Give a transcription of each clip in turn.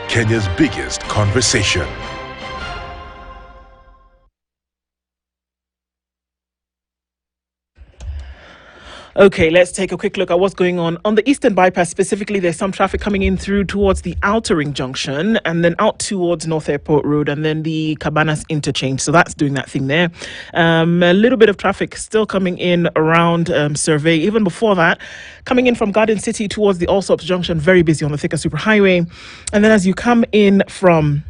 Kenya's biggest conversation. Okay, let's take a quick look at what's going on the Eastern Bypass. Specifically, there's some traffic coming in through towards the Outer Ring Junction and then out towards North Airport Road and then the Cabanas interchange. So that's doing that thing there. A little bit of traffic still coming in around Survey. Even before that, coming in from Garden City towards the Allsops Junction, very busy on the Thika Superhighway. And then as you come in from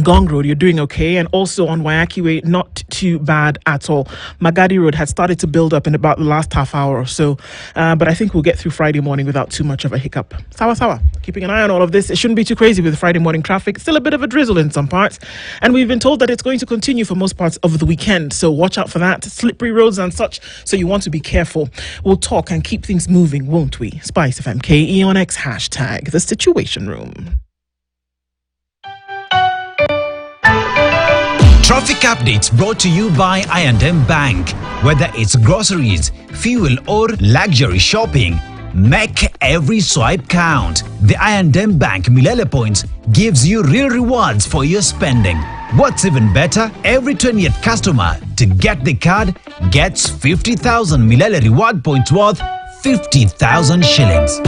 Gong Road, you're doing okay, and also on Wayaki Way, not too bad at all. Magadi Road had started to build up in about the last half hour or so, but I think we'll get through Friday morning without too much of a hiccup. Sawa. Keeping an eye on all of this. It shouldn't be too crazy with Friday morning traffic. Still a bit of a drizzle in some parts, and we've been told that it's going to continue for most parts of the weekend, so watch out for that. Slippery roads and such, so you want to be careful. We'll talk and keep things moving, won't we? Spice FM KE on X hashtag The Situation Room. Traffic updates brought to you by I&M Bank. Whether it's groceries, fuel or luxury shopping, make every swipe count. The I&M Bank Milele Points gives you real rewards for your spending. What's even better, every 20th customer to get the card gets 50,000 Milele reward points worth 50,000 shillings.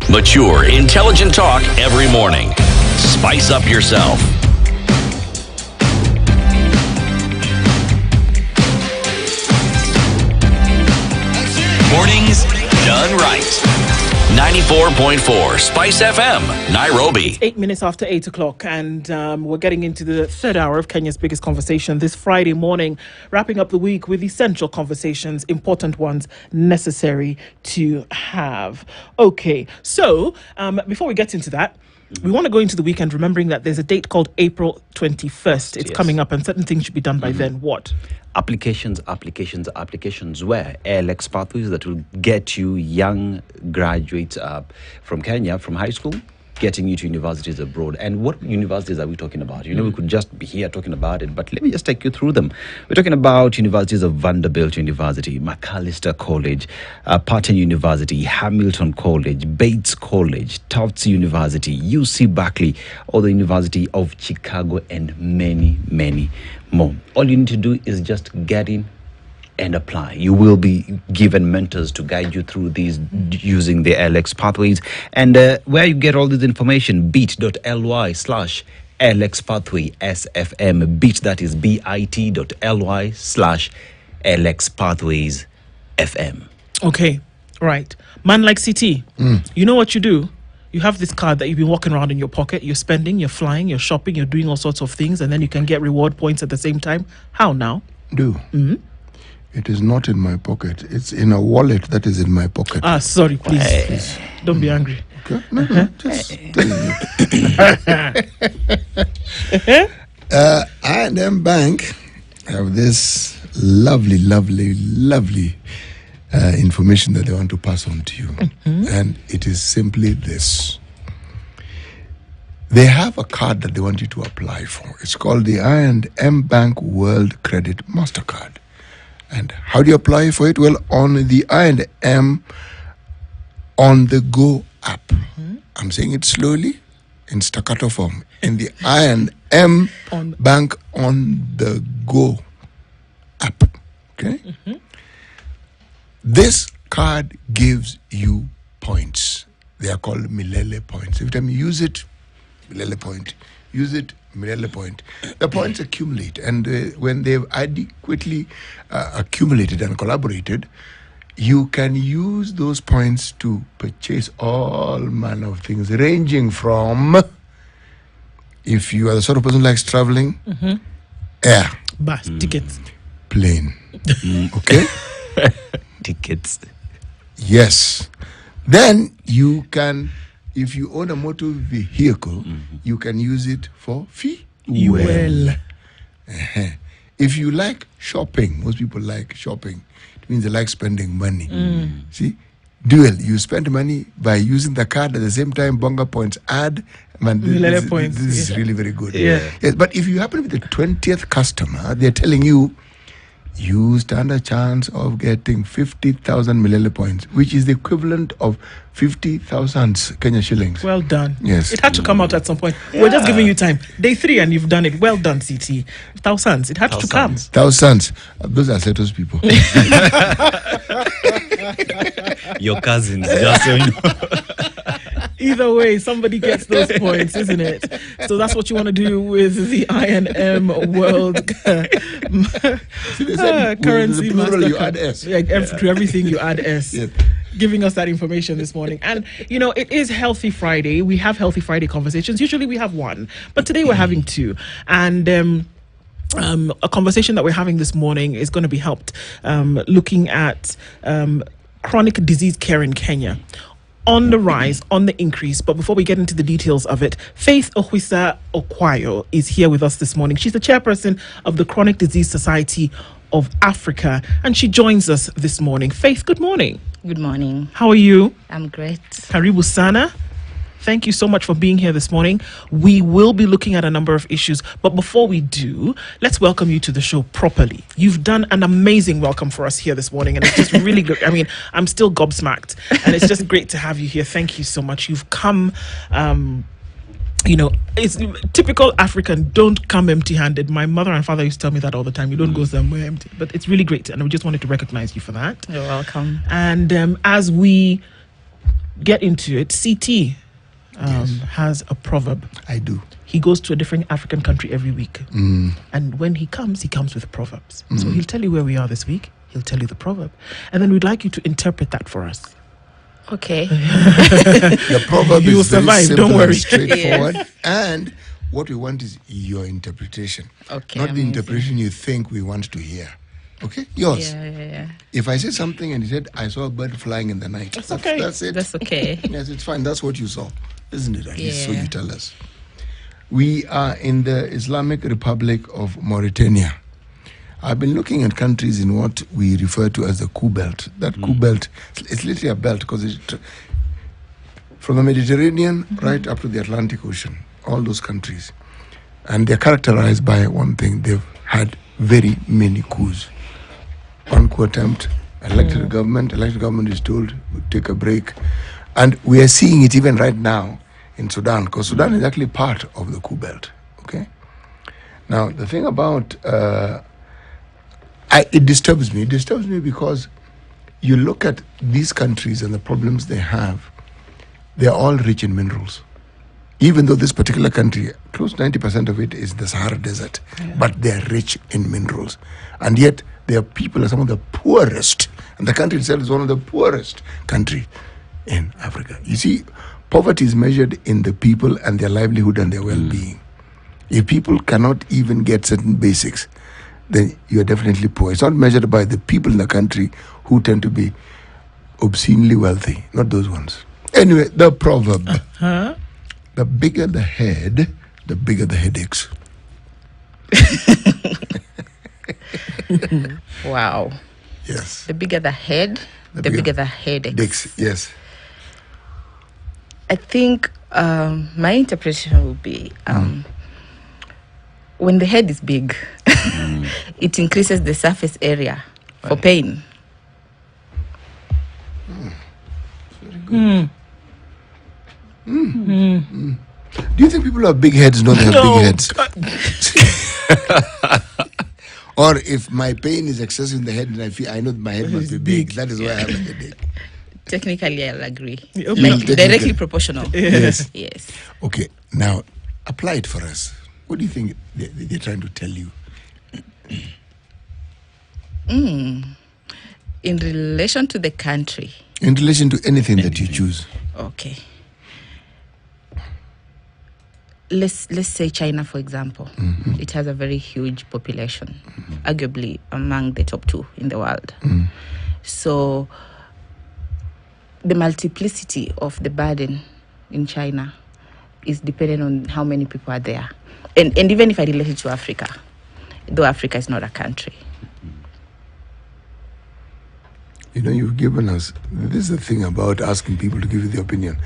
Mature, intelligent talk every morning. Spice up yourself. Mornings done right. 94.4 Spice FM, Nairobi. 8 minutes after 8 o'clock, and we're getting into the third hour of Kenya's biggest conversation this Friday morning, wrapping up the week with essential conversations, important ones, necessary to have. Okay, so before we get into that, we want to go into the weekend remembering that there's a date called April 21st. It's coming up, and certain things should be done by then. What? Applications where ALX pathways that will get you young graduates from Kenya, from high school, getting you to universities abroad. And what universities are we talking about? You know, we could just be here talking about it, but let me just take you through them. We're talking about universities of Vanderbilt University, Macalester College, Patton University, Hamilton College, Bates College, Tufts University, UC Berkeley, or the University of Chicago, and many, many more. All you need to do is just get in and apply. You will be given mentors to guide you through these using the LX pathways. And where you get all this information, bit.ly/LX pathway SFM. Bit, that is bit.ly/LX pathways FM. Okay, right. Man like CT, you know what you do? You have this card that you've been walking around in your pocket. You're spending, you're flying, you're shopping, you're doing all sorts of things, and then you can get reward points at the same time. How now? It is not in my pocket. It's in a wallet that is in my pocket. Sorry, please. Don't be angry. Okay? No, just telling you. I&M Bank have this lovely information that they want to pass on to you. And it is simply this. They have a card that they want you to apply for. It's called the I&M Bank World Credit MasterCard. And how do you apply for it? Well, on the I&M On The Go app. I'm saying it slowly in staccato form. In the I&M Bank On The Go app. Okay? This card gives you points. They are called Milele points. Every time you use it, Milele point. Use it, Milele point. The points accumulate, and when they've adequately accumulated and collaborated, you can use those points to purchase all manner of things, ranging from, if you are the sort of person who likes traveling, air, Bus tickets, plane, okay, Tickets. yes. Then you can, if you own a motor vehicle, you can use it for fuel. If you like shopping, most people like shopping. It means they like spending money. See, dual. You spend money by using the card at the same time. Bonga points add. Man, Points. This is really very good. Yeah. Yes, but if you happen to be the 20th customer, they're telling you you stand a chance of getting 50,000 Milele points, which is the equivalent of 50,000 Kenya shillings. Well done. Yes. It had to come out at some point. We're just giving you time. Day 3 and you've done it. Well done, CT. Thousands. It had to come. Thousands. Those are Seto's people. Your cousins, just so you know. Either way, somebody gets those points, isn't it? So that's what you want to do with the I&M World Currency the plural, you add Mastercard. S. Yeah, to everything you add S. Yes. Giving us that information this morning. And, you know, it is Healthy Friday. We have Healthy Friday conversations. Usually we have one, but today we're having two. And a conversation that we're having this morning is going to be helped looking at chronic disease care in Kenya. On the rise, on the increase. But before we get into the details of it, Faith Ohwisa Okwayo is here with us this morning. She's the chairperson of the Chronic Disease Society of Africa, and she joins us this morning. Faith, good morning. Good morning. How are you? I'm great. Karibu sana. Thank you so much for being here this morning. We will be looking at a number of issues, but before we do, let's welcome you to the show properly. You've done an amazing welcome for us here this morning, and it's just really good. I mean, I'm still gobsmacked, and it's just great to have you here. Thank you so much. You've come, you know, it's typical African, don't come empty-handed. My mother and father used to tell me that all the time. You don't go somewhere empty, but it's really great, and we just wanted to recognize you for that. You're welcome. And as we get into it, CT has a proverb. I do. He goes to a different African country every week. And when he comes with proverbs. So he'll tell you where we are this week. He'll tell you the proverb. And then we'd like you to interpret that for us. Okay. The proverb You will is very survive, simple don't worry. and straightforward. And what we want is your interpretation. Okay, Not the amazing. interpretation you think we want to hear. Okay? Yours. Yeah. If I said something and he said, I saw a bird flying in the night. That's okay. That's it. That's okay. Yes, it's fine. That's what you saw, isn't it? At least, so Yeah. you tell us. We are in the Islamic Republic of Mauritania. I've been looking at countries in what we refer to as the Coup Belt. That Coup Belt, it's literally a belt because it's from the Mediterranean right up to the Atlantic Ocean, all those countries. And they're characterized by one thing: they've had very many coups. One coup attempt, elected government is told, we'll take a break. And we are seeing it even right now in Sudan, because Sudan is actually part of the coup belt. Okay. Now the thing about it disturbs me. It disturbs me because you look at these countries and the problems they have. They are all rich in minerals. Even though this particular country, close to 90% of it is the Sahara Desert, but they are rich in minerals, and yet their people are some of the poorest, and the country itself is one of the poorest countries in Africa. You see, poverty is measured in the people and their livelihood and their well-being. If people cannot even get certain basics, then you are definitely poor. It's not measured by the people in the country who tend to be obscenely wealthy, not those ones. Anyway, the proverb, the bigger the head, the bigger the headaches. Wow. Yes. The bigger the head, the bigger the headaches. Headaches, yes. I think my interpretation would be when the head is big, it increases the surface area for pain. Do you think people who have big heads don't have big heads? Or if my pain is excessive in the head and I know that my head must be big, that is why I have a headache. Technically, I'll agree. Okay. Like directly proportional. Yes. Yes. Okay, now apply it for us. What do you think they're trying to tell you? In relation to the country. In relation to anything that you choose. Okay. Let's say China, for example. It has a very huge population, arguably among the top 2 in the world. So the multiplicity of the burden in China is dependent on how many people are there. And even if I relate it to Africa, though Africa is not a country. You know, you've given us, this is the thing about asking people to give you the opinion.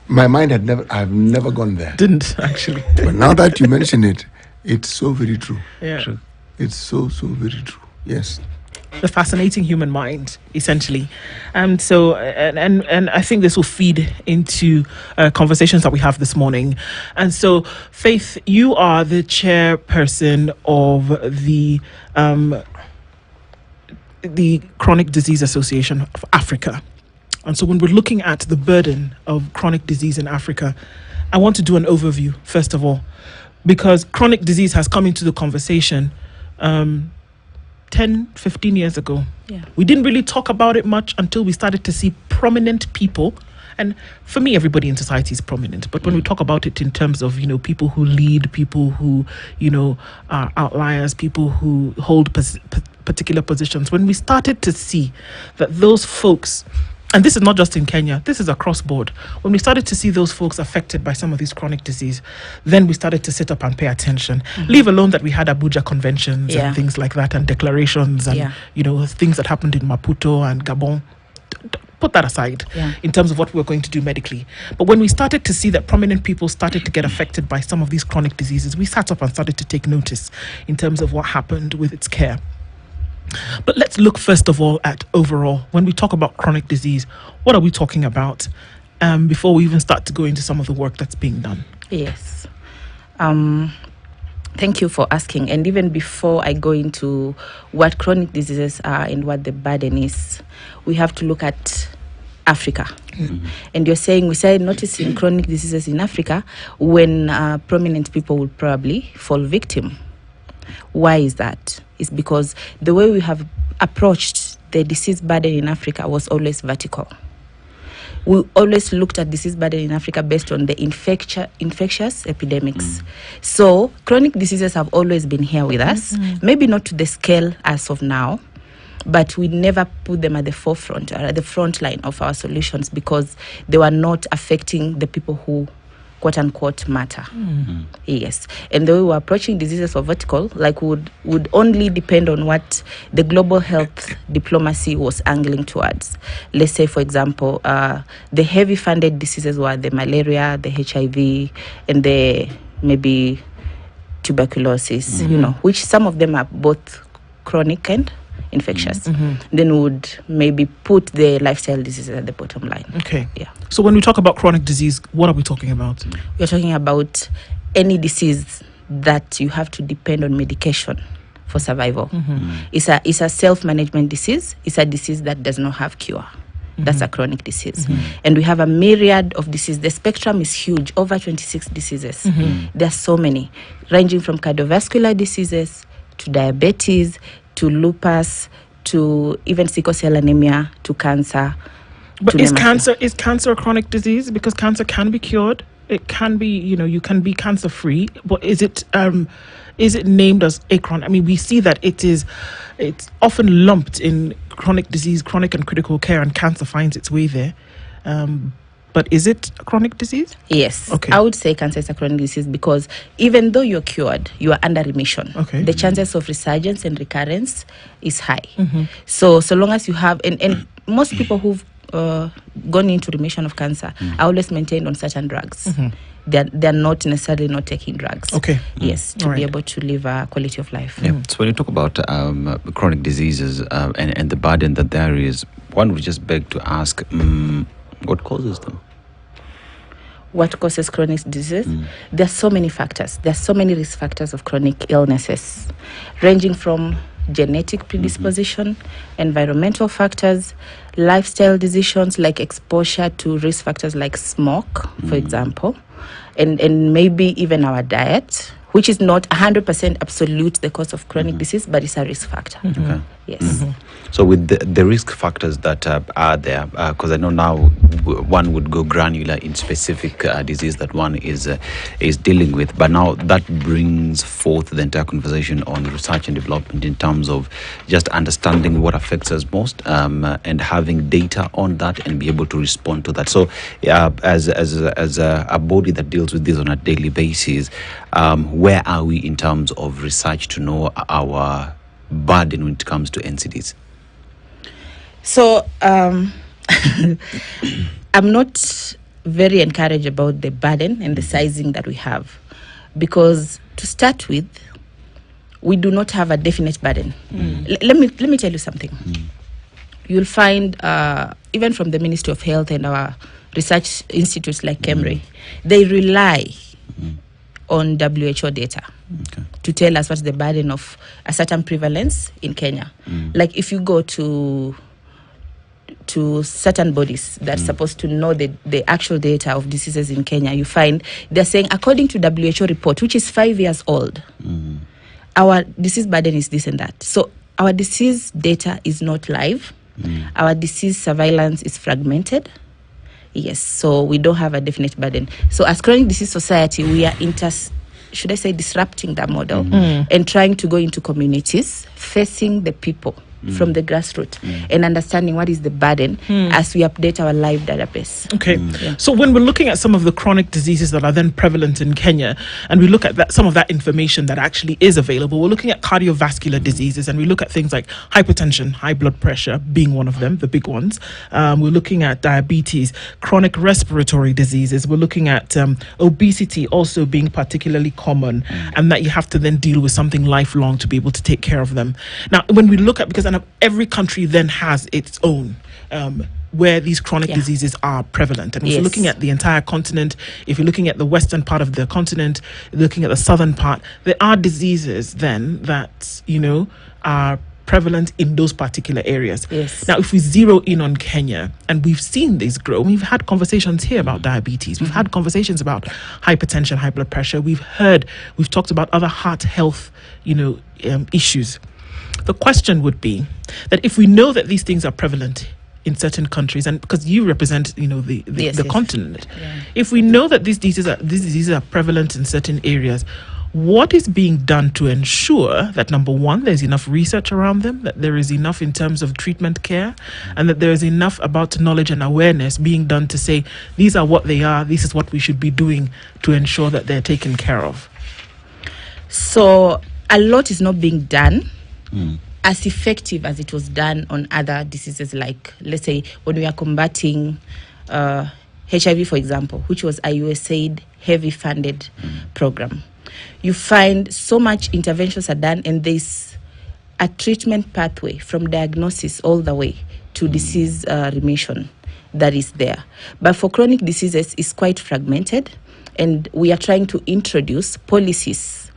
My mind I've never gone there. Didn't actually. But now that you mention it, it's so very true. Yeah. True. It's so very true. Yes. The fascinating human mind, essentially. And so, and I think this will feed into conversations that we have this morning. And so, Faith, you are the chairperson of the Chronic Disease Association of Africa. And so when we're looking at the burden of chronic disease in Africa, I want to do an overview, first of all, because chronic disease has come into the conversation 10, 15 years ago. Yeah. We didn't really talk about it much until we started to see prominent people. And for me, everybody in society is prominent. But when we talk about it in terms of, people who lead, people who, are outliers, people who hold particular positions, when we started to see that those folks, and this is not just in Kenya, this is across board. When we started to see those folks affected by some of these chronic disease, then we started to sit up and pay attention. Leave alone that we had Abuja conventions and things like that, and declarations and, things that happened in Maputo and Gabon. Put that aside in terms of what we're going to do medically. But when we started to see that prominent people started to get affected by some of these chronic diseases, we sat up and started to take notice in terms of what happened with its care. But let's look first of all at overall. When we talk about chronic disease, what are we talking about before we even start to go into some of the work that's being done? Yes. Thank you for asking. And even before I go into what chronic diseases are and what the burden is, we have to look at Africa. And you're saying we started noticing chronic diseases in Africa when prominent people will probably fall victim. Why is that? It's because the way we have approached the disease burden in Africa was always vertical. We always looked at disease burden in Africa based on the infectious epidemics. So chronic diseases have always been here with us, maybe not to the scale as of now, but we never put them at the forefront or at the front line of our solutions because they were not affecting the people who quote unquote matter. Yes. And the way we're approaching diseases of vertical, like would only depend on what the global health diplomacy was angling towards. Let's say, for example, the heavy funded diseases were the malaria, the HIV, and the maybe tuberculosis, which some of them are both chronic and infectious. Then would maybe put the lifestyle diseases at the bottom line. Okay. Yeah. So when we talk about chronic disease, what are we talking about? We're talking about any disease that you have to depend on medication for survival. It's a self-management disease. It's a disease that does not have cure. That's a chronic disease. And we have a myriad of diseases. The spectrum is huge, over 26 diseases. There are so many, ranging from cardiovascular diseases to diabetes, to lupus, to even sickle cell anemia, to cancer. But is cancer a chronic disease? Because cancer can be cured. It can be, you can be cancer free. But is it named as a chronic? I mean, we see that it's often lumped in chronic disease, chronic and critical care, and cancer finds its way there. But is it a chronic disease? Yes. Okay. I would say cancer is a chronic disease because even though you're cured, you are under remission. Okay. The chances of resurgence and recurrence is high. So long as you have, and most people who've gone into remission of cancer are always maintained on certain drugs. They're not necessarily not taking drugs. Okay. Yes, to be able to live a quality of life. Yeah. So when you talk about chronic diseases and the burden that there is, one would just beg to ask, what causes them? What causes chronic disease? There are so many factors. There are so many risk factors of chronic illnesses, ranging from genetic predisposition, environmental factors, lifestyle decisions like exposure to risk factors like smoke, for example, and maybe even our diet, which is not 100% absolute the cause of chronic disease, but it's a risk factor. Okay. Yes. So with the risk factors that are there, because I know now one would go granular in specific disease that one is dealing with, but now that brings forth the entire conversation on research and development in terms of just understanding what affects us most and having data on that and be able to respond to that. So as a body that deals with this on a daily basis, where are we in terms of research to know our burden when it comes to NCDs? So I'm not very encouraged about the burden and the sizing that we have, because to start with, we do not have a definite burden. Let me tell you something. You'll find, even from the Ministry of Health and our research institutes like KEMRI, they rely on WHO data to tell us what's the burden of a certain prevalence in Kenya. Like if you go to certain bodies that's supposed to know the actual data of diseases in Kenya, you find they're saying, according to WHO report, which is 5 years old, our disease burden is this and that. So our disease data is not live. Our disease surveillance is fragmented. Yes, so we don't have a definite burden. So as Chronic Disease Society, we are disrupting that model and trying to go into communities, facing the people from the grassroots and understanding what is the burden as we update our live database. Okay. So when we're looking at some of the chronic diseases that are then prevalent in Kenya, and we look at that, some of that information that actually is available, we're looking at cardiovascular diseases, and we look at things like hypertension, high blood pressure being one of them, the big ones. We're looking at diabetes, chronic respiratory diseases. We're looking at obesity also being particularly common, and that you have to then deal with something lifelong to be able to take care of them. Now, when we look at, because every country then has its own where these chronic diseases are prevalent. And if you're looking at the entire continent, if you're looking at the western part of the continent, looking at the southern part, there are diseases then that, are prevalent in those particular areas. Now, if we zero in on Kenya, and we've seen this grow, we've had conversations here about diabetes, we've had conversations about hypertension, high blood pressure, we've talked about other heart health, issues. The question would be that if we know that these things are prevalent in certain countries, and because you represent, the continent, if we know that these diseases are prevalent in certain areas, what is being done to ensure that, number one, there's enough research around them, that there is enough in terms of treatment care, and that there is enough about knowledge and awareness being done to say, these are what they are, this is what we should be doing to ensure that they're taken care of? So a lot is not being done as effective as it was done on other diseases, like, let's say, when we are combating HIV, for example, which was a USAID heavy funded program. You find so much interventions are done, and there's a treatment pathway from diagnosis all the way to disease remission that is there. But for chronic diseases, it's quite fragmented, and we are trying to introduce policies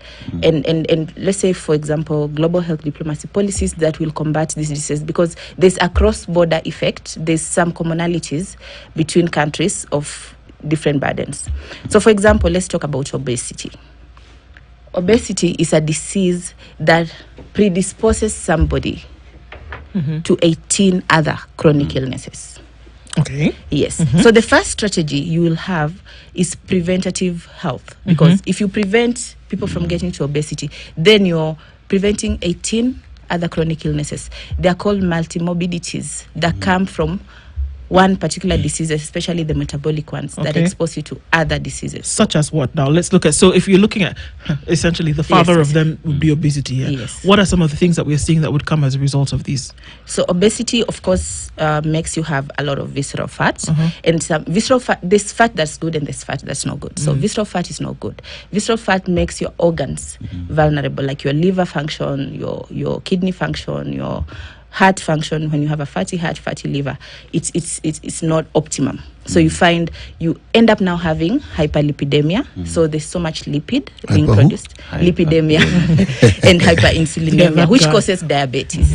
and let's say, for example, global health diplomacy policies that will combat these diseases, because there's a cross-border effect. There's some commonalities between countries of different burdens. So, for example, let's talk about obesity. Obesity is a disease that predisposes somebody to 18 other chronic illnesses. Okay. Yes. So the first strategy you will have is preventative health, because if you prevent people from getting to obesity, then you're preventing 18 other chronic illnesses. They are called multimorbidities that come from one particular disease, especially the metabolic ones that expose you to other diseases. Such as what? Now, let's look at, so if you're looking at essentially the father of them would be obesity. Yes. What are some of the things that we're seeing that would come as a result of these? So obesity, of course, makes you have a lot of visceral fat. And some visceral fat, there's fat that's good and there's fat that's not good. So visceral fat is not good. Visceral fat makes your organs vulnerable, like your liver function, your kidney function, your heart function. When you have a fatty heart, fatty liver, it's not optimum. So you find you end up now having hyperlipidemia. So there's so much lipid being produced, lipidemia and hyperinsulinemia, which causes diabetes.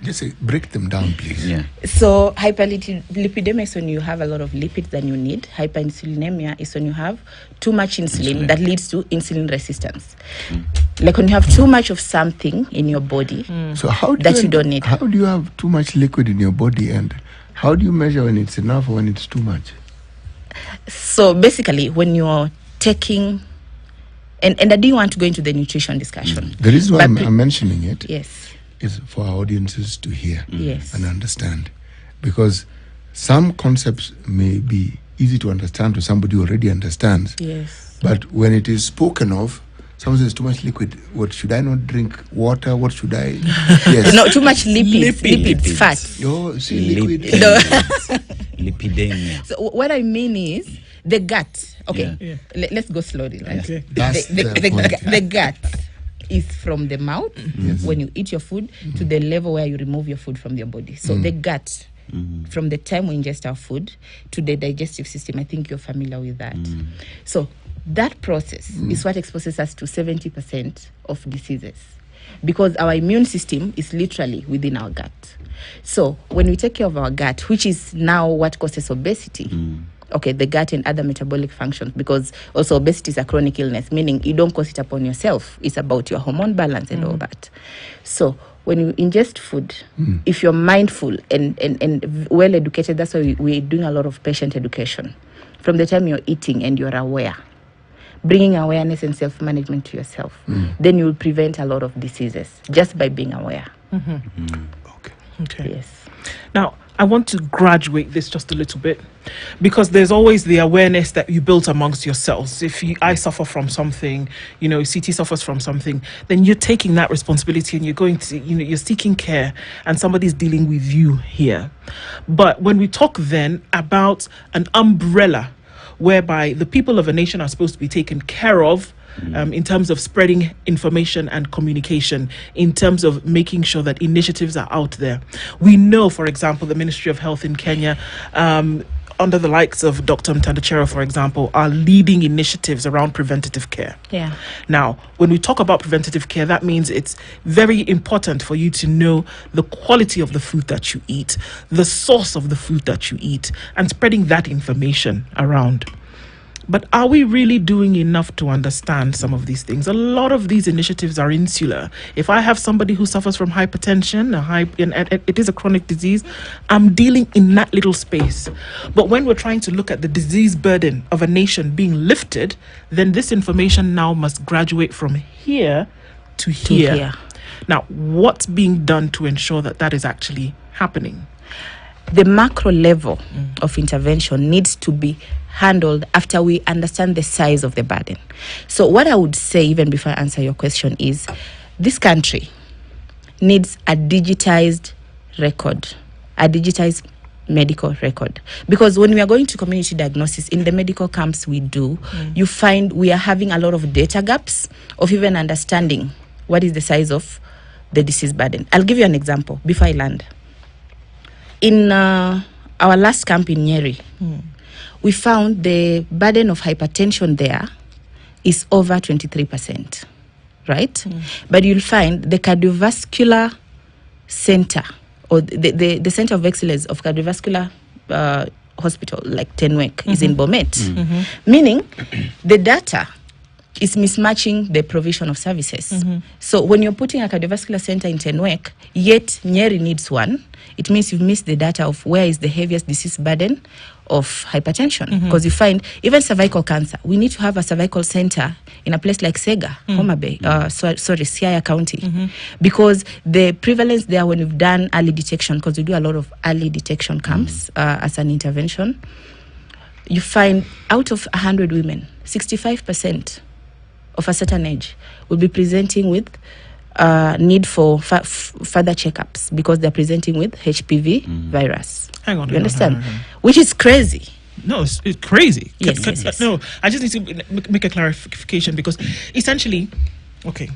Just break them down, please. So hyperlipidemia is when you have a lot of lipids than you need. Hyperinsulinemia is when you have too much insulin that leads to insulin resistance. Like when you have too much of something in your body So how do that you don't need. How do you have too much liquid in your body, and how do you measure when it's enough or when it's too much? So basically, when you're taking, and I didn't want to go into the nutrition discussion. The reason why I'm mentioning it Yes. is for our audiences to hear Yes. and understand, because some concepts may be easy to understand to somebody who already understands, Yes. but when it is spoken of, someone says too much liquid. What should I not drink? Water? What should I? Yes. No, too much lipids, fat. Oh, see, liquid. Lipidemia. So what I mean is the gut. Okay, let's go slowly. Right? Okay. That's the point. The gut. is from the mouth when you eat your food to the level where you remove your food from your body. So the gut, from the time we ingest our food to the digestive system, I think you're familiar with that. So that process is what exposes us to 70% of diseases, because our immune system is literally within our gut. So when we take care of our gut, which is now what causes obesity, okay, the gut and other metabolic functions, because also obesity is a chronic illness, meaning you don't cause it upon yourself. It's about your hormone balance and all that. So when you ingest food, if you're mindful and well educated, that's why we're doing a lot of patient education. From the time you're eating and you're aware, bringing awareness and self-management to yourself, then you'll prevent a lot of diseases just by being aware. Okay. Yes. Now, I want to graduate this just a little bit, because there's always the awareness that you built amongst yourselves. If I suffer from something, CT suffers from something, then you're taking that responsibility and you're going to, you're seeking care, and somebody's dealing with you here. But when we talk then about an umbrella whereby the people of a nation are supposed to be taken care of, in terms of spreading information and communication, in terms of making sure that initiatives are out there. We know, for example, the Ministry of Health in Kenya, under the likes of Dr. Mtandachero, for example, are leading initiatives around preventative care. Yeah. Now, when we talk about preventative care, that means it's very important for you to know the quality of the food that you eat, the source of the food that you eat, and spreading that information around. But are we really doing enough to understand some of these things? A lot of these initiatives are insular. If I have somebody who suffers from hypertension, it is a chronic disease, I'm dealing in that little space. But when we're trying to look at the disease burden of a nation being lifted, then this information now must graduate from here to here. Now, what's being done to ensure that that is actually happening? The macro level of intervention needs to be handled after we understand the size of the burden. So what I would say, even before I answer your question, is this country needs a digitized record, a digitized medical record. Because when we are going to community diagnosis, in the medical camps we do, you find we are having a lot of data gaps of even understanding what is the size of the disease burden. I'll give you an example before I land. In our last camp in Nyeri, we found the burden of hypertension there is over 23%, right? But you'll find the cardiovascular center, or the Center of Excellence of Cardiovascular Hospital, like Tenwek, is in Bomet. Meaning, the data is mismatching the provision of services. So when you're putting a cardiovascular center in Tenwek, yet Nyeri needs one, it means you've missed the data of where is the heaviest disease burden of hypertension. Because you find even cervical cancer, we need to have a cervical center in a place like Sega, Homa Bay, Siaya County, because the prevalence there, when we've done early detection, because we do a lot of early detection camps as an intervention, you find out of 100 women, 65% of a certain age will be presenting with need for further checkups because they're presenting with HPV virus. Hang on. You understand? Which is crazy. No, it's crazy. Yes. No, I just need to make a clarification, because essentially, okay,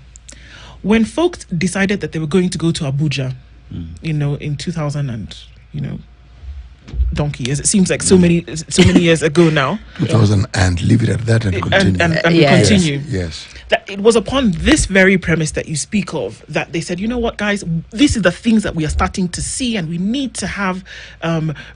when folks decided that they were going to go to Abuja, in 2000 and, donkey years, it seems like so many years ago now. 2000, and leave it at that and continue. And we continue. Yes. That it was upon this very premise that you speak of that they said, you know what, guys, this is the things that we are starting to see, and we need to have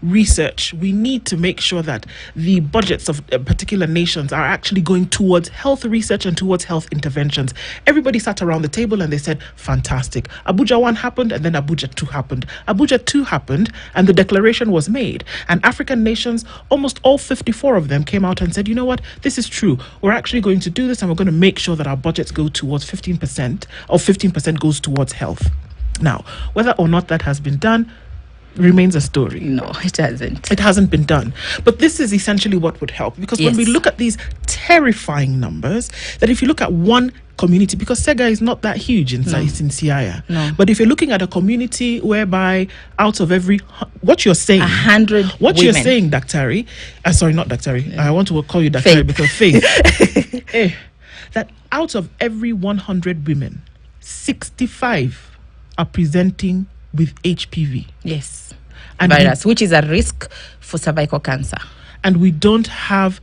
research. We need to make sure that the budgets of particular nations are actually going towards health research and towards health interventions. Everybody sat around the table and they said, fantastic. Abuja 1 happened, and then Abuja 2 happened. Abuja 2 happened, and the declaration was made. And African nations, almost all 54 of them, came out and said, you know what, this is true. We're actually going to do this, and we're going to make sure that our budgets go towards 15%, or 15% goes towards health. Now, whether or not that has been done remains a story. No, it hasn't. It hasn't been done. But this is essentially what would help, because when we look at these terrifying numbers, that if you look at one community, because Sega is not that huge in size in Siaya, but if you're looking at a community whereby out of every, what you're saying, 100 what women. you're saying, Daktari, sorry, not Daktari, I want to call you Daktari because Faith. that out of every 100 women, 65 are presenting with HPV. Yes. And virus, which is a risk for cervical cancer. And we don't have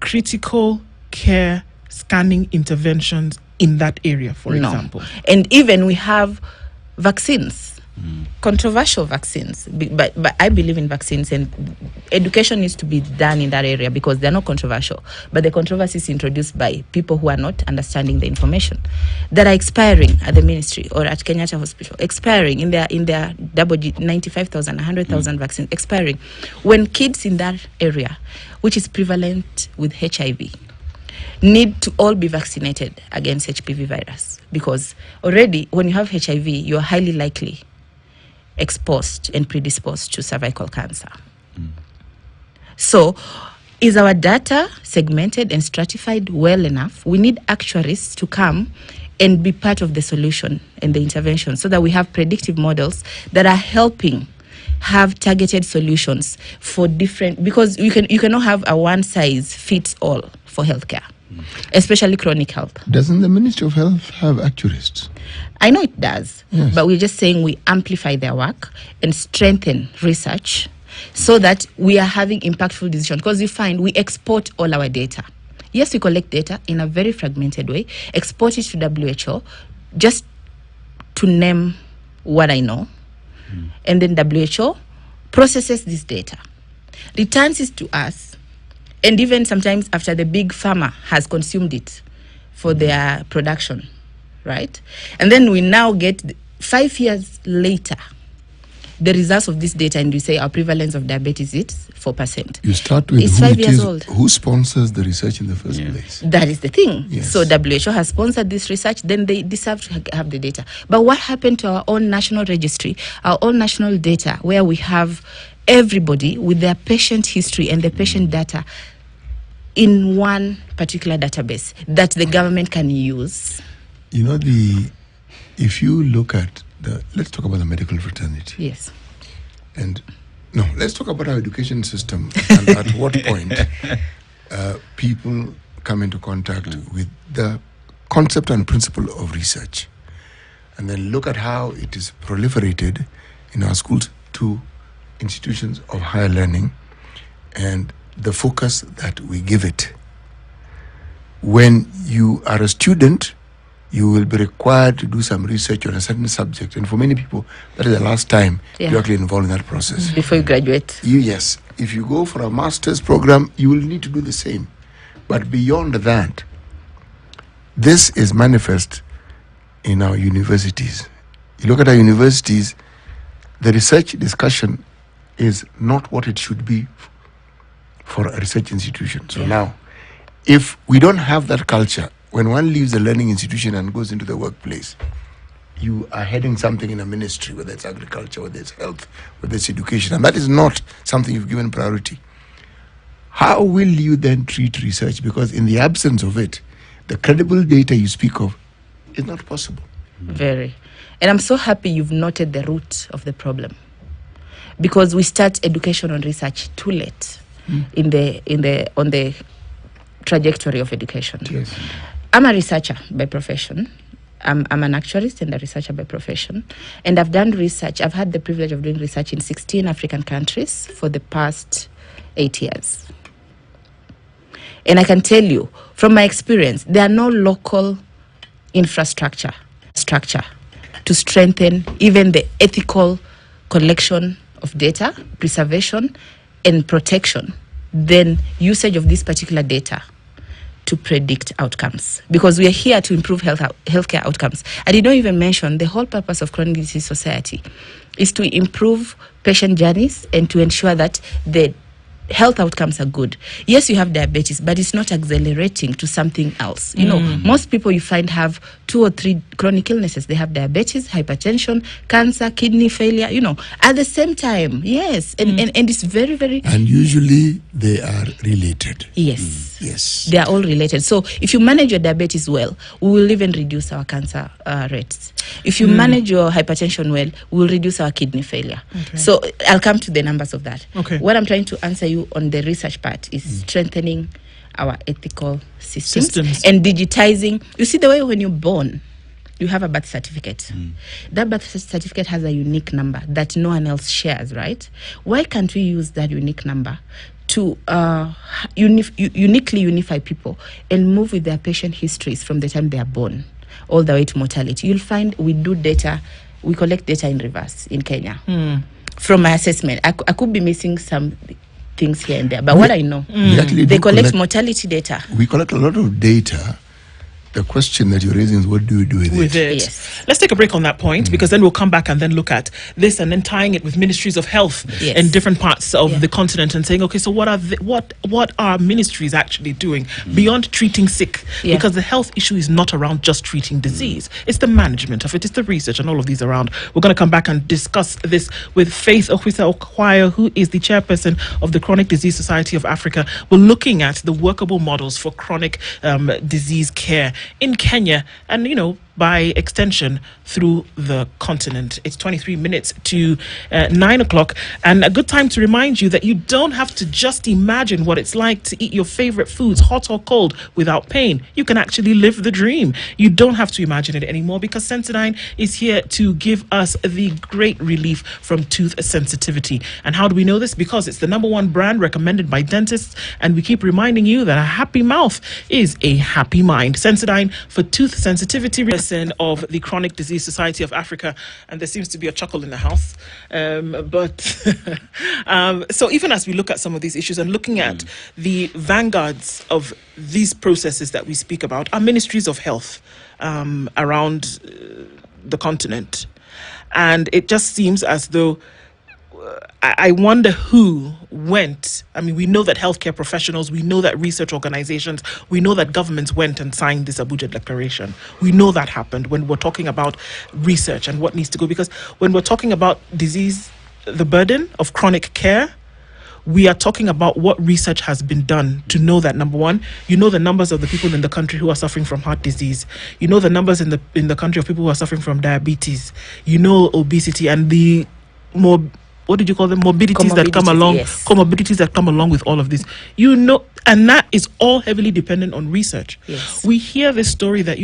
critical care scanning interventions in that area, for example. And even we have vaccines. Controversial vaccines, but I believe in vaccines, and education needs to be done in that area because they're not controversial. But the controversy is introduced by people who are not understanding the information, that are expiring at the ministry or at Kenyatta Hospital, expiring in their 95,000, 100,000 vaccines expiring, when kids in that area, which is prevalent with HIV, need to all be vaccinated against HPV virus, because already when you have HIV, you're highly likely exposed and predisposed to cervical cancer. So, is our data segmented and stratified well enough? We need actuaries to come and be part of the solution and the intervention so that we have predictive models that are helping have targeted solutions for different, because you cannot have a one size fits all for healthcare, especially chronic health. Doesn't the Ministry of Health have actuaries? I know it does, yes. But we're just saying we amplify their work and strengthen research so that we are having impactful decisions. Because you find we export all our data. Yes, we collect data in a very fragmented way, export it to WHO, just to name what I know, and then WHO processes this data, returns it to us, and even sometimes after the big pharma has consumed it for their production, right? And then we now get 5 years later the results of this data, and we say our prevalence of diabetes is 4%. You start with it's who 5 years old. Who sponsors the research in the first place? That is the thing. Yes. So WHO has sponsored this research, then they deserve to have the data. But what happened to our own national registry, our own national data, where we have everybody with their patient history and the patient data in one particular database that the government can use? You know, if you look at let's talk about the medical fraternity. Yes. And no, let's talk about our education system and at what point people come into contact with the concept and principle of research. And then look at how it is proliferated in our schools to institutions of higher learning and the focus that we give it. When you are a student, you will be required to do some research on a certain subject. And for many people, that is the last time you're actually involved in that process. Before you graduate. Yes. If you go for a master's program, you will need to do the same. But beyond that, this is manifest in our universities. You look at our universities, the research discussion is not what it should be for a research institution. So now, if we don't have that culture, when one leaves the learning institution and goes into the workplace, you are heading something in a ministry, whether it's agriculture, whether it's health, whether it's education, and that is not something you've given priority. How will you then treat research? Because in the absence of it, the credible data you speak of is not possible. Very. And I'm so happy you've noted the root of the problem, because we start education on research too late on the trajectory of education. Yes. I'm a researcher by profession. I'm an actuarist and a researcher by profession. And I've done research. I've had the privilege of doing research in 16 African countries for the past 8 years. And I can tell you, from my experience, there are no local infrastructure to strengthen even the ethical collection of data, preservation, and protection, than usage of this particular data to predict outcomes, because we are here to improve healthcare outcomes. I did not even mention the whole purpose of Chronic Disease Society is to improve patient journeys and to ensure that the health outcomes are good. Yes, you have diabetes, but it's not accelerating to something else. You know, most people you find have 2 or 3 chronic illnesses. They have diabetes, hypertension, cancer, kidney failure, you know, at the same time. Yes. And it's very, very... And usually they are related. Yes. Yes. They are all related. So if you manage your diabetes well, we will even reduce our cancer rates. If you manage your hypertension well, we will reduce our kidney failure. Okay. So I'll come to the numbers of that. Okay. What I'm trying to answer you on the research part is strengthening our ethical systems. Systems. And digitizing. You see, the way when you're born, you have a birth certificate. That birth certificate has a unique number that no one else shares, right? Why can't we use that unique number to uniquely unify people and move with their patient histories from the time they are born all the way to mortality? You'll find we collect data in reverse in Kenya. From my assessment, I could be missing some things here and there, but what I know, they collect mortality data. We collect a lot of data. The question that you're raising is, what do we do with it? Yes. Let's take a break on that point, because then we'll come back and then look at this and then tying it with ministries of health in different parts of the continent and saying, okay, so what are ministries actually doing beyond treating sick? Because the health issue is not around just treating disease. It's the management of it. It's the research and all of these around. We're going to come back and discuss this with Faith Okwisa-Okwaya, who is the chairperson of the Chronic Disease Society of Africa. We're looking at the workable models for chronic disease care in Kenya and, by extension, through the continent. It's 23 minutes to 9 o'clock, and a good time to remind you that you don't have to just imagine what it's like to eat your favorite foods, hot or cold, without pain. You can actually live the dream. You don't have to imagine it anymore, because Sensodyne is here to give us the great relief from tooth sensitivity. And how do we know this? Because it's the #1 brand recommended by dentists, and we keep reminding you that a happy mouth is a happy mind. Sensodyne for tooth sensitivity. Of the Chronic Disease Society of Africa, and there seems to be a chuckle in the house. So even as we look at some of these issues and looking at the vanguards of these processes that we speak about, are ministries of health around the continent, and it just seems as though I wonder who went. I mean, we know that healthcare professionals, we know that research organizations, we know that governments went and signed this Abuja Declaration. We know that happened when we're talking about research and what needs to go. Because when we're talking about disease, the burden of chronic care, we are talking about what research has been done to know that, #1, you know the numbers of the people in the country who are suffering from heart disease. You know the numbers in the country of people who are suffering from diabetes. You know obesity and the more, what did you call them? Morbidities that come along, comorbidities that come along with all of this. And that is all heavily dependent on research. Yes. We hear this story that,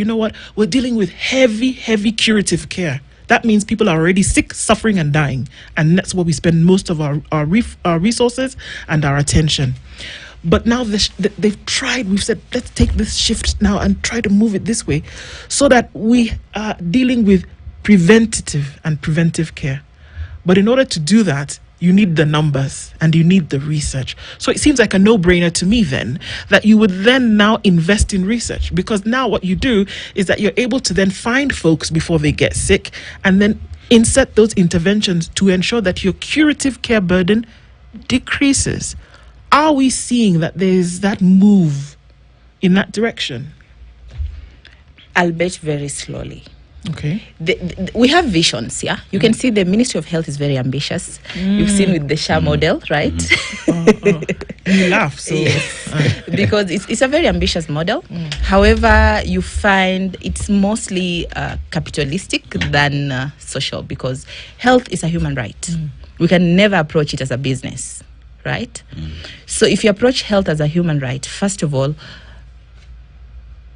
we're dealing with heavy, heavy curative care. That means people are already sick, suffering, and dying. And that's where we spend most of our resources and our attention. But now they've tried, we've said, let's take this shift now and try to move it this way so that we are dealing with preventative and preventive care. But in order to do that, you need the numbers and you need the research. So it seems like a no-brainer to me then that you would then now invest in research, because now what you do is that you're able to then find folks before they get sick and then insert those interventions to ensure that your curative care burden decreases. Are we seeing that there's that move in that direction? Albeit very slowly. Okay. We have visions, yeah? You can see the Ministry of Health is very ambitious. You've seen with the SHA model, right? You laugh. So. Yes. Because it's a very ambitious model. However, you find it's mostly capitalistic than social, because health is a human right. We can never approach it as a business, right? So if you approach health as a human right, first of all,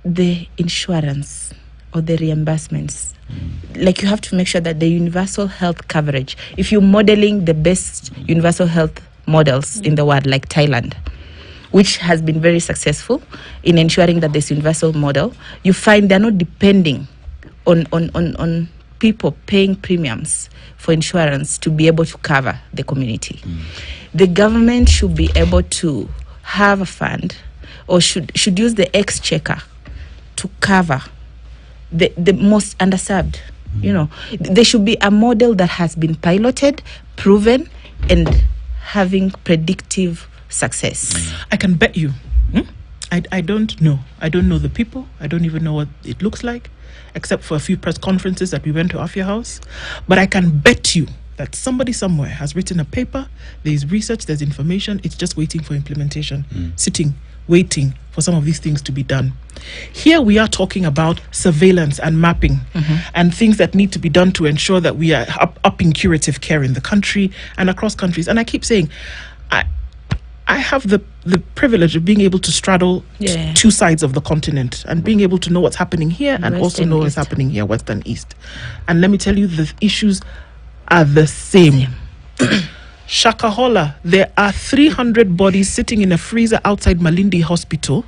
the insurance or the reimbursements, like you have to make sure that the universal health coverage, if you're modeling the best universal health models in the world, like Thailand, which has been very successful in ensuring that this universal model, you find they're not depending on people paying premiums for insurance to be able to cover the community. The government should be able to have a fund, or should use the exchequer to cover the most underserved. There should be a model that has been piloted, proven, and having predictive success. I can bet you. I don't know. I don't know the people. I don't even know what it looks like, except for a few press conferences that we went to Afia House. But I can bet you that somebody somewhere has written a paper, there's research, there's information, it's just waiting for implementation, sitting, waiting for some of these things to be done. Here we are talking about surveillance and mapping and things that need to be done to ensure that we are upping curative care in the country and across countries. And I keep saying, I have the privilege of being able to straddle two sides of the continent and being able to know what's happening here and West also and know what's East. happening here, West and East. And let me tell you, the issues are the same. Shakahola, there are 300 bodies sitting in a freezer outside Malindi Hospital.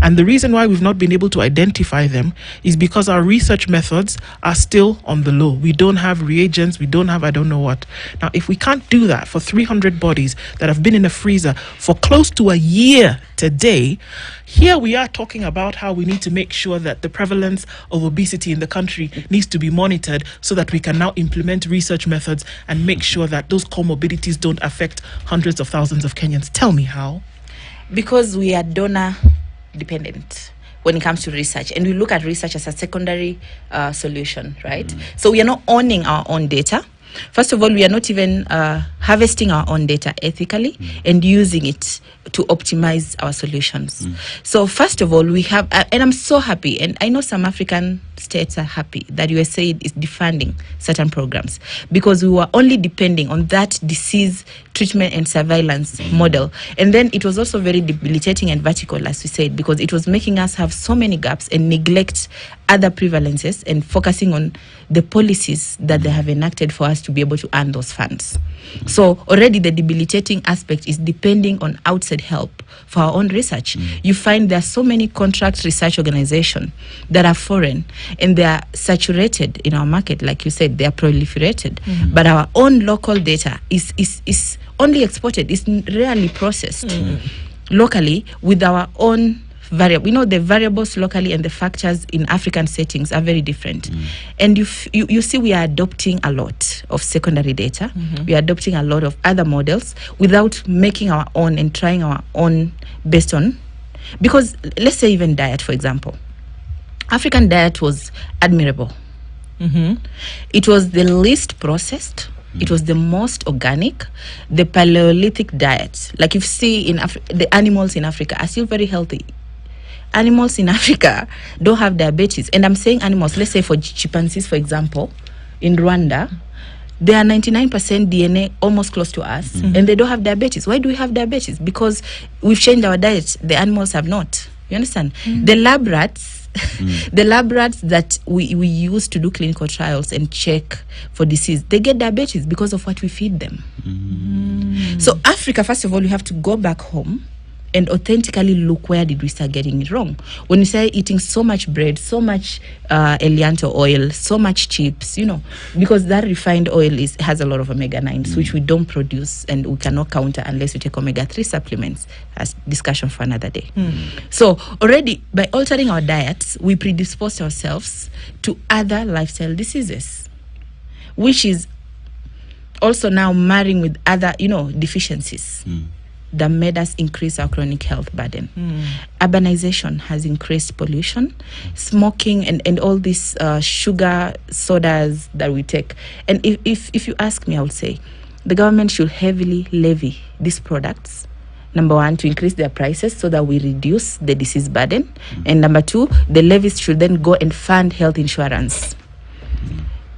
And the reason why we've not been able to identify them is because our research methods are still on the low. We don't have reagents, we don't have I don't know what. Now, if we can't do that for 300 bodies that have been in a freezer for close to a year today, here we are talking about how we need to make sure that the prevalence of obesity in the country needs to be monitored so that we can now implement research methods and make sure that those comorbidities don't affect hundreds of thousands of Kenyans. Tell me how. Because we are donor dependent when it comes to research, and we look at research as a secondary solution, right? So we are not owning our own data. First of all, we are not even harvesting our own data ethically and using it to optimize our solutions. So first of all, we have, and I'm so happy, and I know some African states are happy that USAID is defunding certain programs because we were only depending on that disease treatment and surveillance model. And then it was also very debilitating and vertical, as we said, because it was making us have so many gaps and neglect other prevalences and focusing on the policies that they have enacted for us to be able to earn those funds. So already the debilitating aspect is depending on outside help for our own research. You find there are so many contract research organizations that are foreign and they are saturated in our market. Like you said, they are proliferated. But our own local data is only exported, it's rarely processed locally with our own variable. We know the variables locally and the factors in African settings are very different. And you see we are adopting a lot of secondary data. We are adopting a lot of other models without making our own and trying our own based on, because let's say even diet, for example. African diet was admirable. It was the least processed. It was the most organic. The Paleolithic diet, like you see in the animals in Africa are still very healthy. Animals in Africa don't have diabetes. And I'm saying animals, let's say for chimpanzees, for example, in Rwanda, they are 99% DNA, almost close to us, and they don't have diabetes. Why do we have diabetes? Because we've changed our diet. The animals have not. You understand? The lab rats, the lab rats that we use to do clinical trials and check for disease, they get diabetes because of what we feed them. So Africa, first of all, you have to go back home and authentically look, where did we start getting it wrong? When you say eating so much bread, so much Elianto oil, so much chips, you know, because that refined oil has a lot of omega-9s, which we don't produce and we cannot counter unless we take omega-3 supplements, as discussion for another day. So already, by altering our diets, we predispose ourselves to other lifestyle diseases, which is also now marrying with other, deficiencies that made us increase our chronic health burden. Urbanization has increased pollution, smoking, and all these sugar sodas that we take. And if you ask me, I would say the government should heavily levy these products. Number one, to increase their prices so that we reduce the disease burden. And number two, the levies should then go and fund health insurance.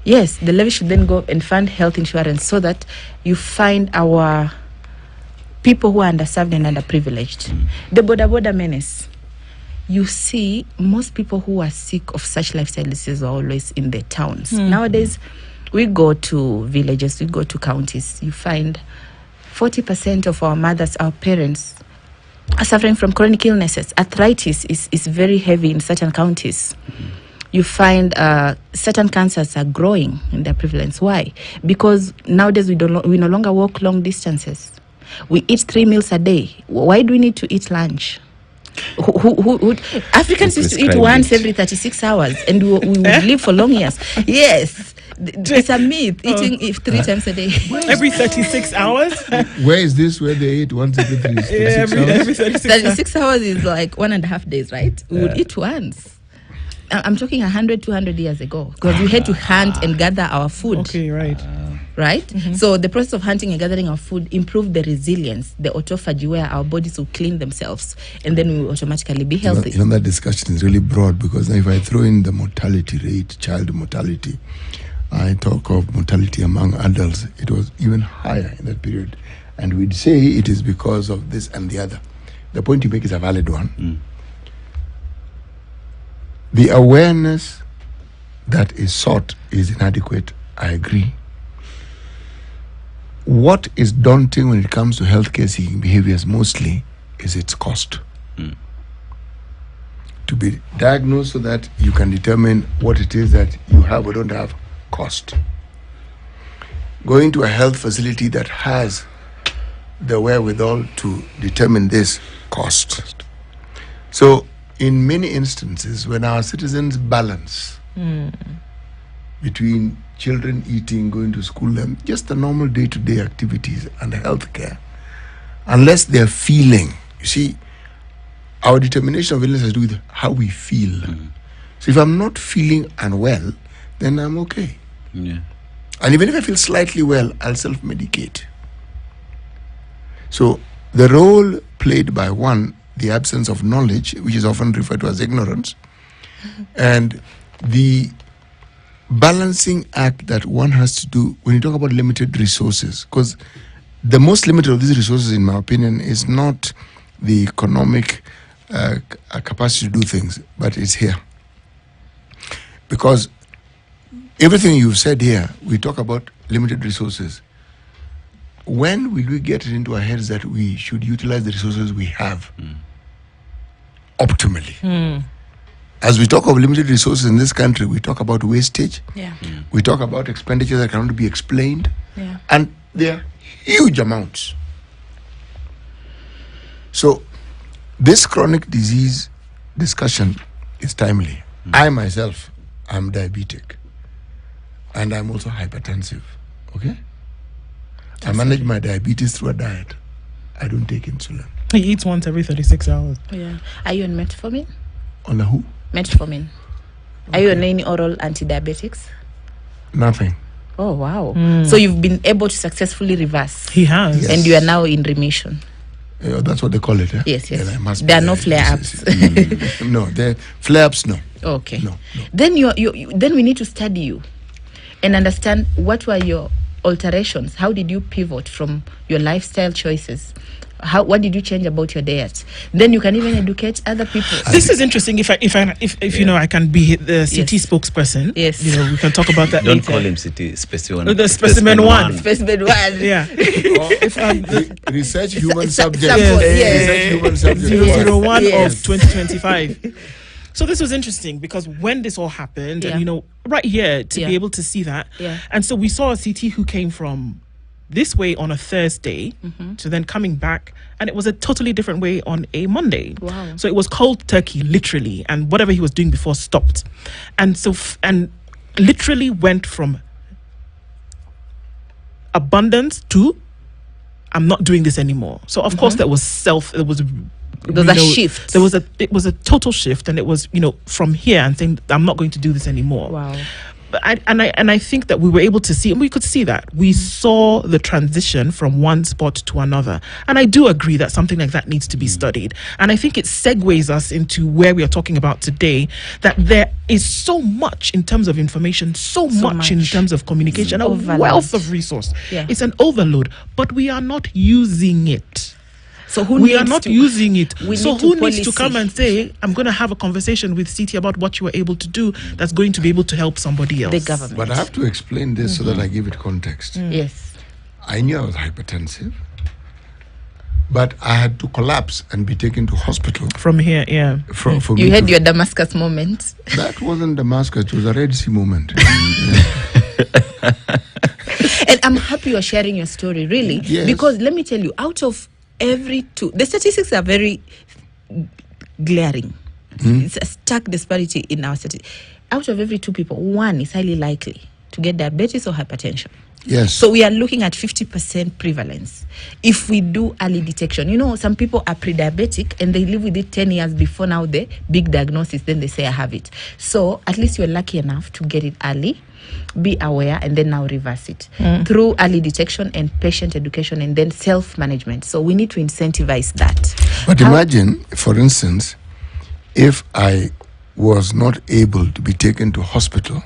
Yes, the levy should then go and fund health insurance so that you find our people who are underserved and underprivileged. The border menace. You see, most people who are sick of such lifestyle diseases are always in the towns. Nowadays, we go to villages, we go to counties. You find 40% of our mothers, our parents, are suffering from chronic illnesses. Arthritis is very heavy in certain counties. You find certain cancers are growing in their prevalence. Why? Because nowadays we no longer walk long distances. We eat 3 meals a day. Why do we need to eat lunch? Africans used to eat once every 36 hours, and we would live for long years. Yes, it's a myth. Eating 3 times a day. Every 36 hours? Where is this where they eat once every 36 hours? Every 36 hours is like 1.5 days, right? We would eat once. I'm talking 100, 200 years ago, because we had to hunt and gather our food. Okay, right. Right? So the process of hunting and gathering our food improved the resilience, the autophagy, where our bodies will clean themselves, and then we will automatically be healthy. That discussion is really broad, because if I throw in the mortality rate, child mortality, I talk of mortality among adults, it was even higher in that period. and we'd say it is because of this and the other. The point you make is a valid one. The awareness that is sought is inadequate. I agree. What is daunting when it comes to healthcare seeking behaviors mostly is its cost. To be diagnosed so that you can determine what it is that you have or don't have, cost. Going to a health facility that has the wherewithal to determine this, cost. So in many instances, when our citizens balance between children eating, going to school, and just the normal day-to-day activities and healthcare, unless they're feeling, you see, our determination of illness has to do with how we feel. So if I'm not feeling unwell, then I'm okay. Yeah. And even if I feel slightly well, I'll self-medicate. So the role played by one, the absence of knowledge, which is often referred to as ignorance, and the balancing act that one has to do when you talk about limited resources, because the most limited of these resources, in my opinion, is not the economic capacity to do things, but it's here. Because everything you've said here, we talk about limited resources. When will we get it into our heads that we should utilize the resources we have optimally? As we talk of limited resources in this country, we talk about wastage. We talk about expenditures that cannot be explained. And they're huge amounts. So this chronic disease discussion is timely. I myself am diabetic. And I'm also hypertensive. Okay? I manage my diabetes through a diet. I don't take insulin. He eats once every 36 hours. Are you on metformin? On the who? Metformin. Are you on any oral antidiabetics? Nothing. Oh, wow. So you've been able to successfully reverse. He has. Yes. And you are now in remission. That's what they call it. Eh? Yes. Then I must There are be no there. flare-ups. No, the flare-ups, no. Okay. No. Then then we need to study you and understand what were your alterations. How did you pivot from your lifestyle choices? What did you change about your diet? Then you can even educate other people. This is interesting. If you know, I can be the CT spokesperson. Yes. You know, we can talk about that. Don't later. call him city specimen. The specimen one. Specimen one. Yeah. Research human subject. Sample, yes. Research human subject. 001 Yes. of 2025. So this was interesting because when this all happened, and you know, right here to be able to see that, and so we saw a CT who came from this way on a Thursday to then coming back, and it was a totally different way on a Monday. Wow. So it was cold turkey, literally, and whatever he was doing before stopped, and so and literally went from abundance to I'm not doing this anymore. So of course there was There was a shift. It was a total shift, and it was, you know, from here and saying I'm not going to do this anymore. Wow. But I think that we were able to see, and we could see that we saw the transition from one spot to another. And I do agree that something like that needs to be studied. And I think it segues us into where we are talking about today, that there is so much in terms of information, so much in terms of communication, a wealth of resource. Yeah. It's an overload, but we are not using it. So We are not using it. we So need who to needs to policy. come and say, I'm going to have a conversation with CT about what you were able to do that's going to be able to help somebody else? The government. But I have to explain this so that I give it context. Yes. I knew I was hypertensive, but I had to collapse and be taken to hospital. From here, yeah. For You me had to- your Damascus moment. That wasn't Damascus, it was a Red Sea moment. And I'm happy you're sharing your story, really. Yes. Because let me tell you, out of every two, the statistics are very glaring. It's a stark disparity in our statistics. Out of every two people, one is highly likely to get diabetes or hypertension. Yes. So we are looking at 50% prevalence if we do early detection. You know, some people are pre-diabetic and they live with it 10 years before now the big diagnosis, then they say I have it. So at least you're lucky enough to get it early, be aware, and then now reverse it through early detection and patient education and then self-management. So we need to incentivize that. But imagine, for instance, if I was not able to be taken to hospital,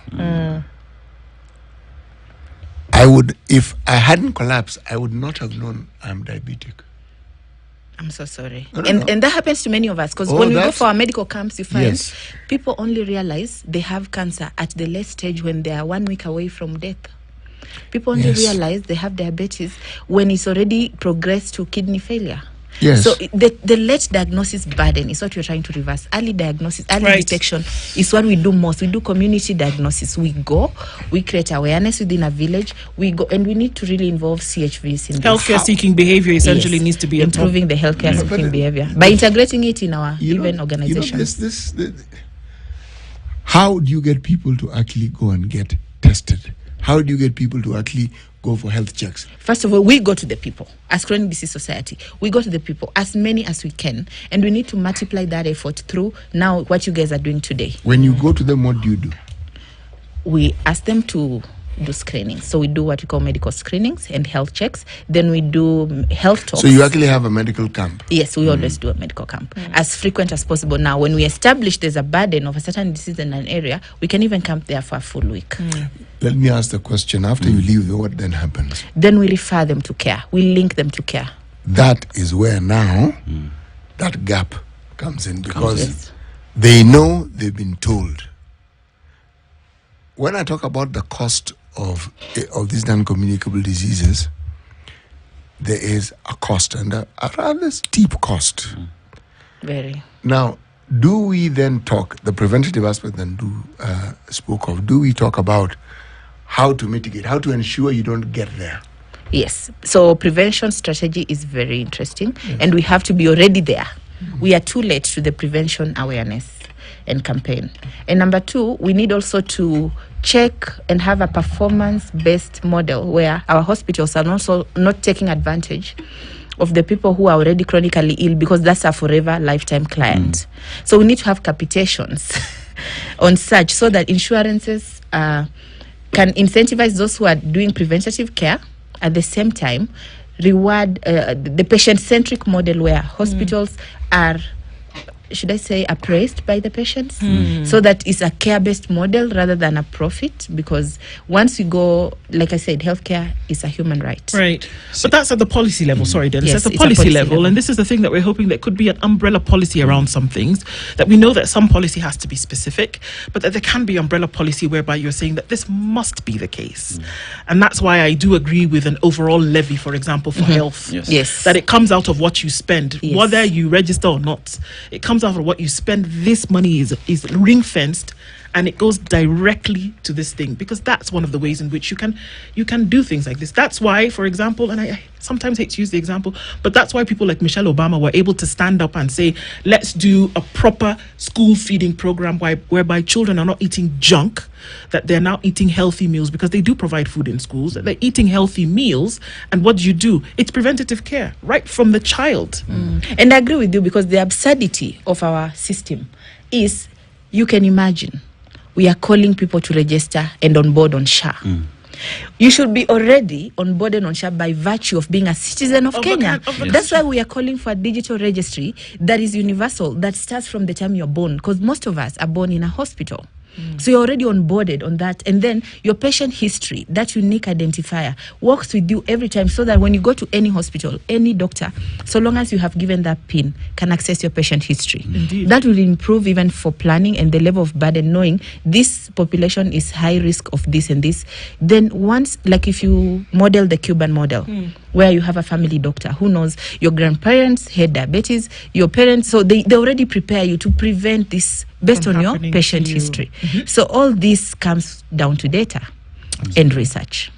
if I hadn't collapsed, I would not have known I'm diabetic. I'm so sorry. No. And that happens to many of us, because when we go for our medical camps, you find people only realize they have cancer at the late stage when they are 1 week away from death. People only realize they have diabetes when it's already progressed to kidney failure. Yes. So the late diagnosis burden is what we're trying to reverse. Early diagnosis, early detection is what we do most. We do community diagnosis. We go, we create awareness within a village. We go, and we need to really involve CHVs in healthcare seeking behavior essentially needs to be improving the healthcare seeking behavior by integrating it in our organizations. How do you get people to actually go and get tested? How do you get people to actually go for health checks? First of all, we go to the people. As Chronic Disease Society, we go to the people, as many as we can, and we need to multiply that effort through now what you guys are doing today. When you go to them, what do you do? We ask them to do screenings. So we do what we call medical screenings and health checks. Then we do health talks. So you actually have a medical camp? Yes, we always do a medical camp. As frequent as possible. Now, when we establish there's a burden of a certain disease in an area, we can even camp there for a full week. Let me ask the question. After you leave, what then happens? Then we refer them to care. We link them to care. That is where now that gap comes in, because they know they've been told. When I talk about the cost of these non-communicable diseases, there is a cost, and a rather steep cost. Very. Now, do we then talk, the preventative aspect that spoke of, do we talk about how to mitigate, how to ensure you don't get there? Yes. So prevention strategy is very interesting, and we have to be already there. We are too late to the prevention awareness and campaign. And number two, we need also to check and have a performance-based model where our hospitals are also not taking advantage of the people who are already chronically ill, because that's a forever lifetime client. So we need to have capitations on such, so that insurances can incentivize those who are doing preventative care, at the same time reward the patient-centric model where hospitals are, should I say, appraised by the patients, so that it's a care-based model rather than a profit, because once you go, like I said, healthcare is a human right. Right. But that's at the policy level. Sorry, Dennis. Yes, That's the it's a policy policy level. level. And this is the thing that we're hoping that could be an umbrella policy around some things, that we know that some policy has to be specific, but that there can be umbrella policy whereby you're saying that this must be the case. And that's why I do agree with an overall levy, for example, for health. Yes. That it comes out of what you spend, Yes. whether you register or not. It comes out of what you spend. This money is ring fenced, and it goes directly to this thing, because that's one of the ways in which you can do things like this. That's why, for example, and I sometimes hate to use the example, but that's why people like Michelle Obama were able to stand up and say, let's do a proper school feeding program whereby children are not eating junk, that they're now eating healthy meals, because they do provide food in schools, that they're eating healthy meals. And what do? It's preventative care right from the child. And I agree with you, because the absurdity of our system is, you can imagine, we are calling people to register and on board on SHA. You should be already on board and on SHA by virtue of being a citizen of Kenya. That's why we are calling for a digital registry that is universal, that starts from the time you're born, because most of us are born in a hospital. So you're already onboarded on that, and then your patient history, that unique identifier, works with you every time, so that when you go to any hospital, any doctor, so long as you have given that PIN, can access your patient history. That will improve even for planning and the level of burden, knowing this population is high risk of this and this. Then once, like if you model the Cuban model, where you have a family doctor who knows your grandparents had diabetes, your parents, so they already prepare you to prevent this based From on your happening patient to you. history. So all this comes down to data and research.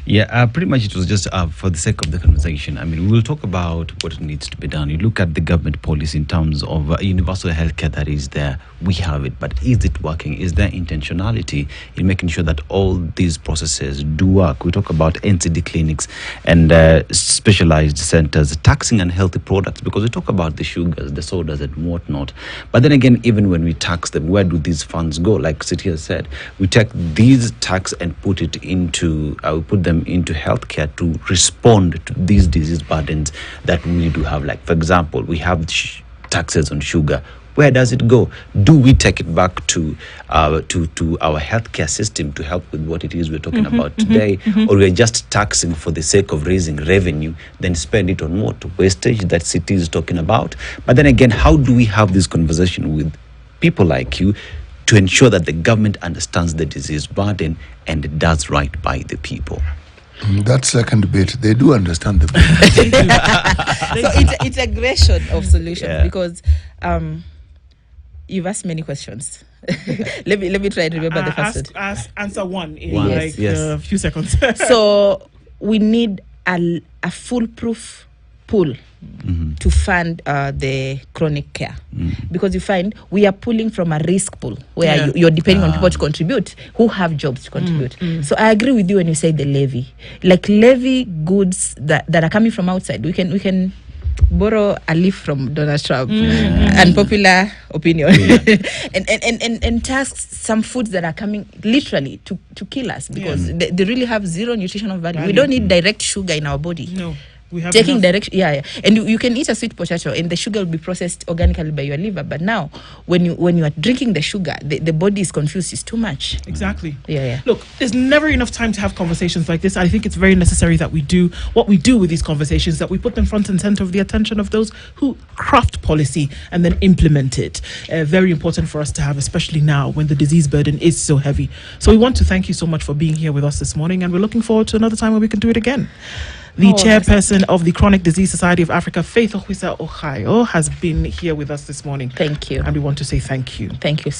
Yeah, pretty much it was just for the sake of the conversation. I mean, we'll talk about what needs to be done. You look at the government policy in terms of universal healthcare that is there. We have it, but is it working? Is there intentionality in making sure that all these processes do work? We talk about NCD clinics and specialized centers taxing unhealthy products, because we talk about the sugars, the sodas and whatnot. But then again, even when we tax them, where do these funds go? Like Sitia said, we take these tax and put it into, we put them into healthcare to respond to these disease burdens that we do have. Like, for example, we have taxes on sugar. Where does it go? Do we take it back to our healthcare system to help with what it is we're talking about today, or we're just taxing for the sake of raising revenue, then spend it on what wastage that city is talking about? But then again, how do we have this conversation with people like you to ensure that the government understands the disease burden and does right by the people? That second bit, they do understand the bit. So it's integration of solutions, because you've asked many questions. let me try to remember the first one. Answer one in Yes, yes. a few seconds. So we need a foolproof pool to fund the chronic care, because you find we are pulling from a risk pool where you're depending on people to contribute who have jobs to contribute. So I agree with you when you say the levy, like levy goods that are coming from outside. We can borrow a leaf from Donald Trump, unpopular opinion, and tax some foods that are coming literally to kill us, because they really have zero nutritional value. We don't need direct sugar in our body. No. We have Taking enough. direct, and you can eat a sweet potato, and the sugar will be processed organically by your liver. But now, when you are drinking the sugar, the body is confused. It's too much. Exactly. Yeah. Look, there's never enough time to have conversations like this. I think it's very necessary that we do what we do with these conversations, that we put them front and center of the attention of those who craft policy and then implement it. Very important for us to have, especially now when the disease burden is so heavy. So we want to thank you so much for being here with us this morning, and we're looking forward to another time when we can do it again. The chairperson of the Chronic Disease Society of Africa, Faith Okwisa Ohayo, has been here with us this morning. Thank you. And we want to say thank you. Thank you